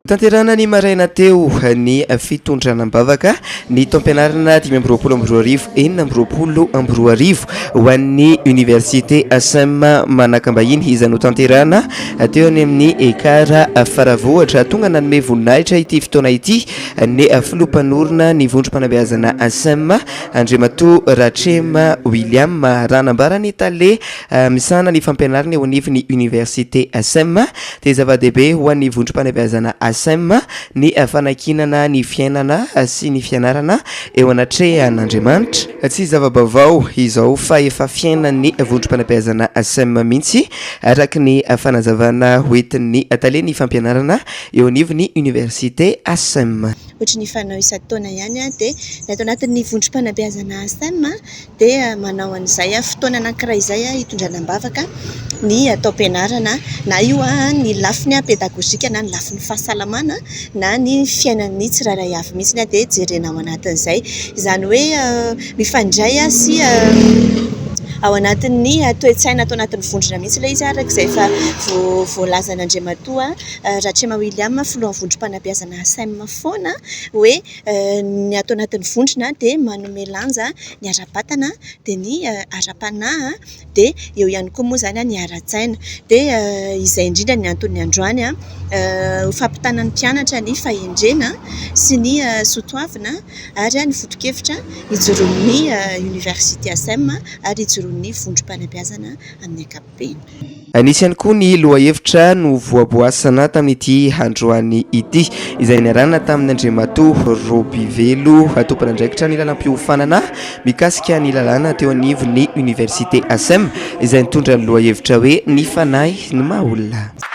Tanterana ny maraina teo ny fitondranam-bavaka ny taom-pianarana 520 enina amby roapolo amby roa arivo ho an'ny université ASM Manakambahiny izany ho tanterana teo any amin'ny ekara faravohatra tonga nanome voninahitra ity fotoana ity ny filompanorona ny vondrom-panabeazana ASM Andriamatoa Ratrema William ranambarany tale misana ny fampianarana eo anivon'ny université ASM dia zava-dehibe ho an'ny vondrom-panabeazana ASM ny fanakinana ny fiainana sy ny fianarana eo anatrehan'Andriamanitra tsy zava-bavao izao fa efa fiainan'ny vondrom-panabeazana ASM mihitsy araka ny fanazavana hoentin'ny taleny fampianarana eo anivon'ny université ASM. Ohatry ny fanao isan-taona ihany dia natao anatin'ny vondrom-panabeazana ASM dia manao an'izay fotoana anankiray izay hitondranam-bavaka ny taom-pianarana na io ny lafiny pedagogika na ny lafiny fahasalamana na ny fiainan'ny tsirairay avy mihitsy dia jerena ao anatin'izay izany hoe mifandray sy ao anatin'ny toe-tsaina atao anatin'ny vondrona mihitsy ilay izy araka izay fa voalazan'Andriamatoa Ratrema William filohan'ny vondrom-panabeazana ASM foana hoe ny atao anatin'ny vondrona dia manome lanja ny ara-batana dia ny ara-panahy dia eo ihany koa moa izany ny ara-tsaina dia izay indrindra ny antony androany ho fampitanan'ny mpianatra ny fahendrena sy ny soatoavina ary ny foto-kevitra hijoron'ny université ASM ary hijoron'ny vondrom-panabeazana amin'ny ankapobeny. Anisy ihany koa ny lohahevitra no voaboasana tamin'ity androany ity izay niarahana tamin'Andriamatoa Robivelo tompon'andraikitra ny lalam-piofanana mikasika ny lalàna teo anivon'ny université ASM izay nitondra ny lohahevitra hoe ny fanahy ny maha olona.